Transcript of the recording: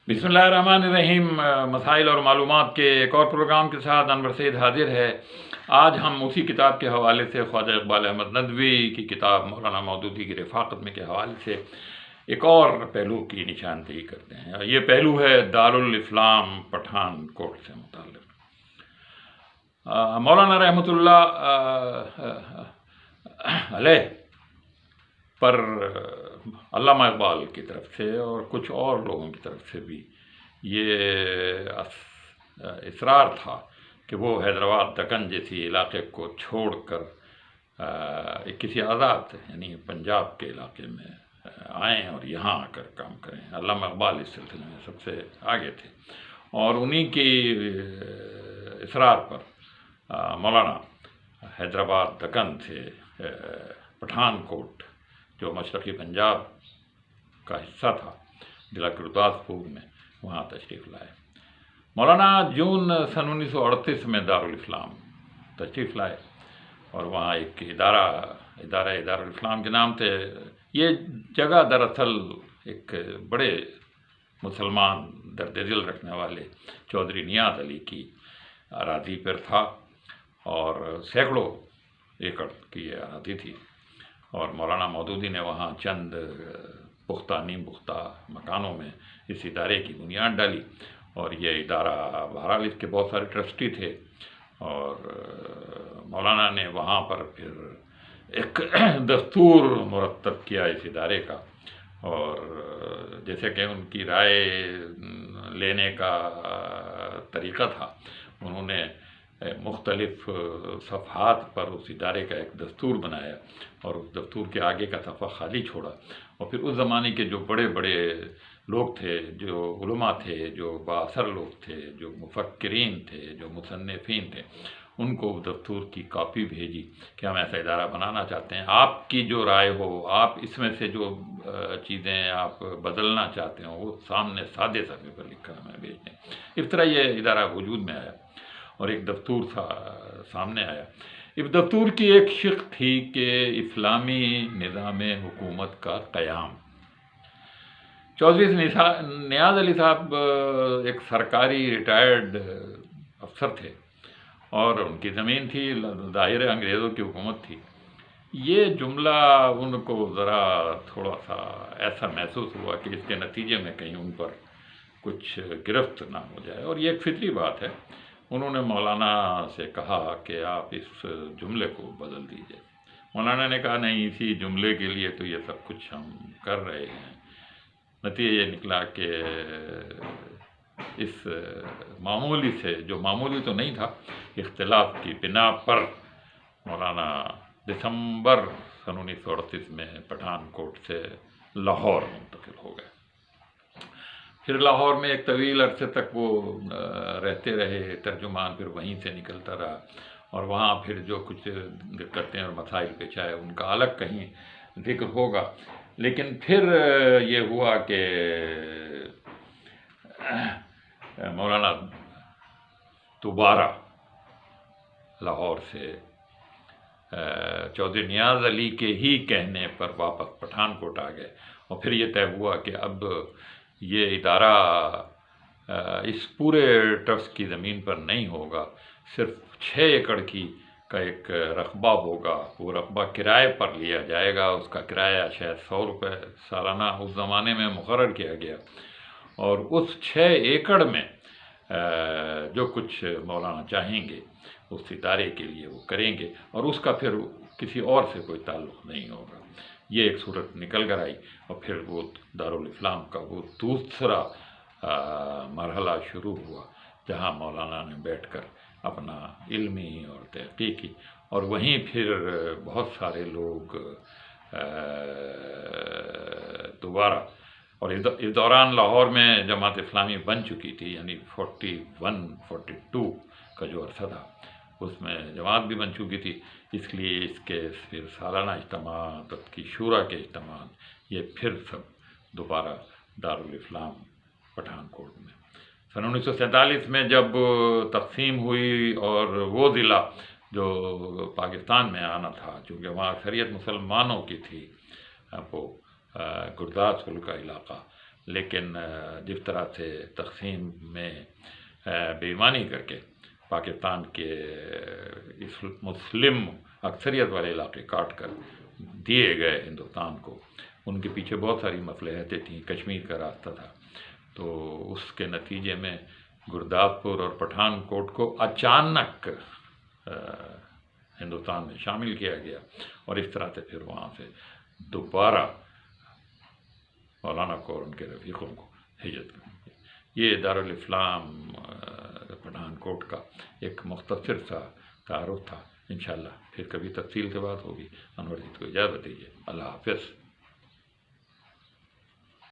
बिस्मिल्लाहिर्रहमानिर्रहीम। मसाइल और मालूमात के एक और प्रोग्राम के साथ अनवर सईद हाजिर है। आज हम उसी किताब के हवाले से ख्वाजा इकबाल अहमद नदवी की किताब मौलाना मौदूदी की रफ़ाक़त में के हवाले से एक और पहलू की निशानदेही करते हैं। ये पहलू है दारुल इस्लाम पठानकोट से मुताल्लिक़। मौलाना रहमतुल्लाह अलैह पर अल्लामा इकबाल की तरफ से और कुछ और लोगों की तरफ से भी ये इसरार था कि वो हैदराबाद दक्कन जैसी इलाके को छोड़कर किसी आज़ाद यानी पंजाब के इलाके में आएँ और यहाँ आकर काम करें। अल्लामा इकबाल इस सिलसिले में सबसे आगे थे और उन्हीं की इसरार पर मौलाना हैदराबाद दक्कन से पठानकोट जो मशरक़ी पंजाब का हिस्सा था जिला गुरदासपुर में, वहाँ तशरीफ़ लाए। मौलाना जून सन 1938 में दारुल इस्लाम तशरीफ़ लाए और वहाँ एक इदारुल इस्लाम के नाम थे। ये जगह दरअसल एक बड़े मुसलमान दर्द दिल रखने वाले चौधरी नियाज़ अली की अराज़ी पर था और सैकड़ों एकड़ की ये अराज़ी थी और मौलाना मौदूदी ने वहाँ चंद पुख्ता नीम पुख्ता मकानों में इस इदारे की बुनियाद डाली और ये इदारा बहरहाल इसके बहुत सारे ट्रस्टी थे और मौलाना ने वहाँ पर फिर एक दस्तूर मुरतब किया इस इदारे का और जैसे कि उनकी राय लेने का तरीक़ा था, उन्होंने मुख्तलिफ सफ़हात पर उस इदारे का एक दस्तूर बनाया और उस दस्तूर के आगे का सफ़ा खाली छोड़ा और फिर उस ज़माने के जो बड़े बड़े लोग थे, जो उलमा थे, जो बाअसर लोग थे, जो मुफक्किरीन थे, जो मुसन्निफ़ीन थे, उनको दस्तूर की कॉपी भेजी कि हम ऐसा इदारा बनाना चाहते हैं, आपकी जो राय हो, आप इसमें से जो चीज़ें आप बदलना चाहते हो वो सामने सादे सफ़े पर लिखकर हमें भेज दें। इस तरह ये इदारा वजूद में आया और एक दस्तूर सामने आया। इस दस्तूर की एक शिक़ थी कि इस्लामी निज़ाम हुकूमत का क़याम। चौधरी नियाज़ अली साहब एक सरकारी रिटायर्ड अफसर थे और उनकी ज़मीन थी, ज़ाहिर अंग्रेज़ों की हुकूमत थी। ये जुमला उनको ज़रा थोड़ा सा ऐसा महसूस हुआ कि इसके नतीजे में कहीं उन पर कुछ गिरफ्त ना हो जाए और ये एक फितरी बात है। उन्होंने मौलाना से कहा कि आप इस जुमले को बदल दीजिए। मौलाना ने कहा नहीं, इसी जुमले के लिए तो ये सब कुछ हम कर रहे हैं। नतीजा ये निकला कि इस मामूली से, जो मामूली तो नहीं था, इख्तिलाफ की बिना पर मौलाना दिसंबर सन 1938 में पठानकोट से लाहौर मुंतकिल हो गए। फिर लाहौर में एक तवील अरसे तक वो रहते रहे, तर्जुमान फिर वहीं से निकलता रहा और वहाँ फिर जो कुछ दिक्कतें और मसाइल पेश आए उनका अलग कहीं जिक्र होगा। लेकिन फिर ये हुआ कि मौलाना दोबारा लाहौर से चौधरी नियाज़ अली के ही कहने पर वापस पठानकोट आ गए और फिर ये तय हुआ कि अब ये इदारा इस पूरे ट्रस्ट की ज़मीन पर नहीं होगा, सिर्फ 6 एकड़ की का एक रकबा होगा। वो रकबा किराए पर लिया जाएगा, उसका किराया शायद 100 रुपये सालाना उस ज़माने में मुकर्रर किया गया और उस 6 एकड़ में जो कुछ मौलाना चाहेंगे उस इदारे के लिए वो करेंगे और उसका फिर किसी और से कोई ताल्लुक़ नहीं होगा। ये एक सूरत निकल कर आई और फिर वो दारुल इस्लाम का वो दूसरा मरहला शुरू हुआ जहाँ मौलाना ने बैठकर अपना इल्मी और तहक़ीक़ी और वहीं फिर बहुत सारे लोग दोबारा और इस दौरान लाहौर में जमात इस्लामी बन चुकी थी, यानी 41-42 का जो अरसा था उसमें जमात भी बन चुकी थी। इसलिए इसके फिर सालाना इज्तिमा, की शूरा के इज्तिमा, ये फिर सब दोबारा दारुल इस्लाम पठानकोट में सन 1947 में जब तक़सीम हुई और वो ज़िला जो पाकिस्तान में आना था, चूँकि वहाँ अक्सरियत मुसलमानों की थी, वो गुरदासपुर का इलाका, لیکن جس طرح سے تقسیم میں بے ایمانی کر کے پاکستان کے اس مسلم اکثریت والے علاقے کاٹ کر دیے گئے ہندوستان کو، ان کے پیچھے بہت ساری مصلحتیں تھیں، کشمیر کا راستہ تھا، تو اس کے نتیجے میں گرداسپور اور پٹھان کوٹ کو اچانک ہندوستان میں شامل کیا گیا، اور اس طرح سے پھر وہاں سے دوبارہ مولانا کو اور ان کے رفیقوں کو ہجرت کرنی پڑی۔ یہ دارالاسلام پٹھان کوٹ کا ایک مختصر سا تعارف تھا۔ انشاءاللہ پھر کبھی تفصیل سے بات ہوگی۔ انور جی کو اجازت دیجیے، اللہ حافظ۔